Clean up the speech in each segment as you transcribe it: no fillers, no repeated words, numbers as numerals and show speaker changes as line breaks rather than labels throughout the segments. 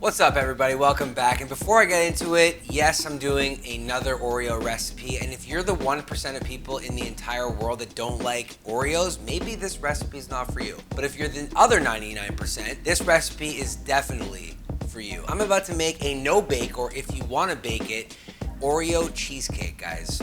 What's up everybody, welcome back. And before I get into it, yes, I'm doing another Oreo recipe. And if you're the 1% of people in the entire world that don't like Oreos, maybe this recipe is not for you. But if you're the other 99%, this recipe is definitely for you. I'm about to make a no-bake, or if you want to bake it, Oreo cheesecake, guys.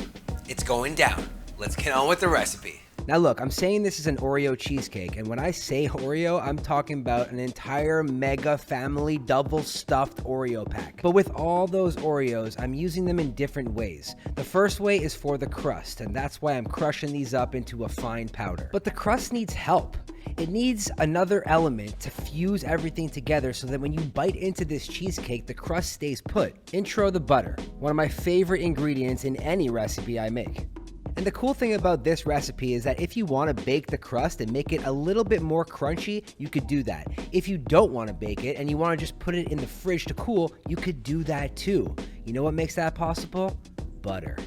It's going down. Let's get on with the recipe.
Now look, I'm saying this is an Oreo cheesecake, and when I say Oreo, I'm talking about an entire mega family double stuffed Oreo pack. But with all those Oreos, I'm using them in different ways. The first way is for the crust, and that's why I'm crushing these up into a fine powder. But the crust needs help. It needs another element to fuse everything together so that when you bite into this cheesecake, the crust stays put. Intro the butter, one of my favorite ingredients in any recipe I make. And the cool thing about this recipe is that if you want to bake the crust and make it a little bit more crunchy, you could do that. If you don't want to bake it and you want to just put it in the fridge to cool, you could do that too. You know what makes that possible? Butter.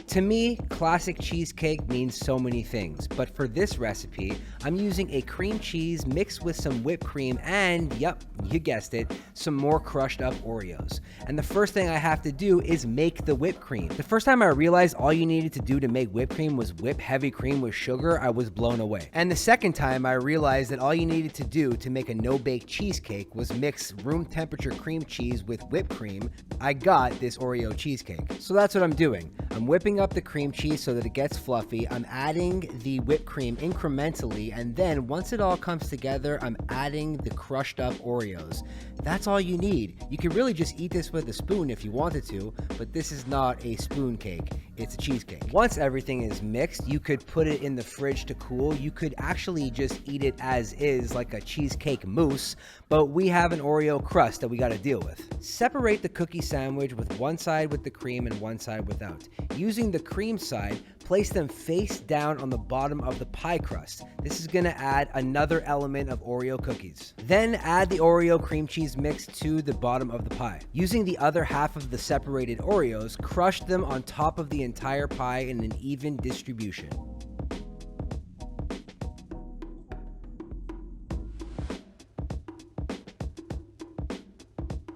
To me, classic cheesecake means so many things, but for this recipe, I'm using a cream cheese mixed with some whipped cream and, yep, you guessed it, some more crushed up Oreos. And the first thing I have to do is make the whipped cream. The first time I realized all you needed to do to make whipped cream was whip heavy cream with sugar, I was blown away. And the second time I realized that all you needed to do to make a no-bake cheesecake was mix room temperature cream cheese with whipped cream, I got this Oreo cheesecake. So that's what I'm doing. I'm whipping up the cream cheese so that it gets fluffy. I'm adding the whipped cream incrementally, and then once it all comes together, I'm adding the crushed up Oreos. That's all you need. You could really just eat this with a spoon if you wanted to, but this is not a spoon cake. It's a cheesecake. Once everything is mixed, you could put it in the fridge to cool. You could actually just eat it as is, like a cheesecake mousse, but we have an Oreo crust that we got to deal with. Separate the cookie sandwich with one side with the cream and one side without. Using the cream side, place them face down on the bottom of the pie crust. This is going to add another element of Oreo cookies. Then add the Oreo cream cheese mix to the bottom of the pie. Using the other half of the separated Oreos, crush them on top of the entire pie in an even distribution.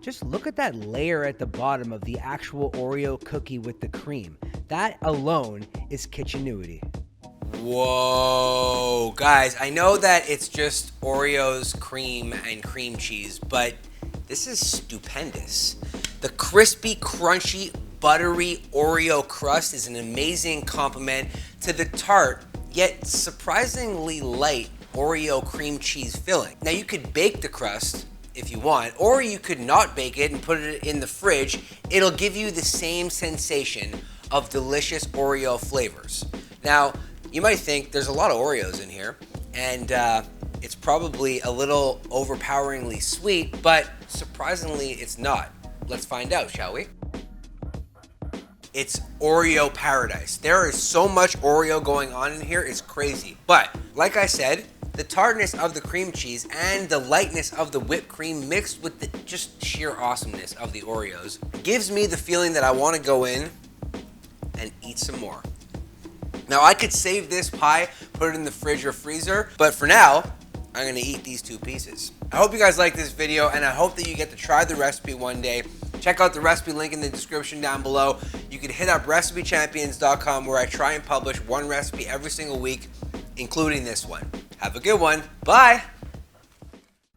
Just look at that layer at the bottom of the actual Oreo cookie with the cream. That alone is kitchenuity.
Whoa, guys, I know that it's just Oreos, cream, and cream cheese, but this is stupendous. The crispy, crunchy, buttery Oreo crust is an amazing complement to the tart, yet surprisingly light Oreo cream cheese filling. Now you could bake the crust if you want, or you could not bake it and put it in the fridge. It'll give you the same sensation of delicious Oreo flavors. Now, you might think there's a lot of Oreos in here, and it's probably a little overpoweringly sweet, but surprisingly it's not. Let's find out, shall we? It's Oreo paradise. There is so much Oreo going on in here, it's crazy. But, like I said, the tartness of the cream cheese and the lightness of the whipped cream mixed with the just sheer awesomeness of the Oreos gives me the feeling that I want to go in and eat some more. Now I could save this pie, put it in the fridge or freezer, but for now, I'm gonna eat these two pieces. I hope you guys like this video, and I hope that you get to try the recipe one day. Check out the recipe link in the description down below. You can hit up recipechampions.com, where I try and publish one recipe every single week, including this one. Have a good one. Bye.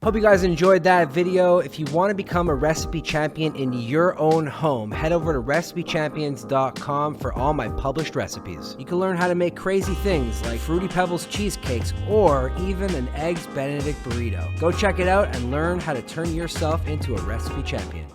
Hope you guys enjoyed that video. If you want to become a recipe champion in your own home, head over to recipechampions.com for all my published recipes. You can learn how to make crazy things like Fruity Pebbles cheesecakes or even an Eggs Benedict burrito. Go check it out and learn how to turn yourself into a recipe champion.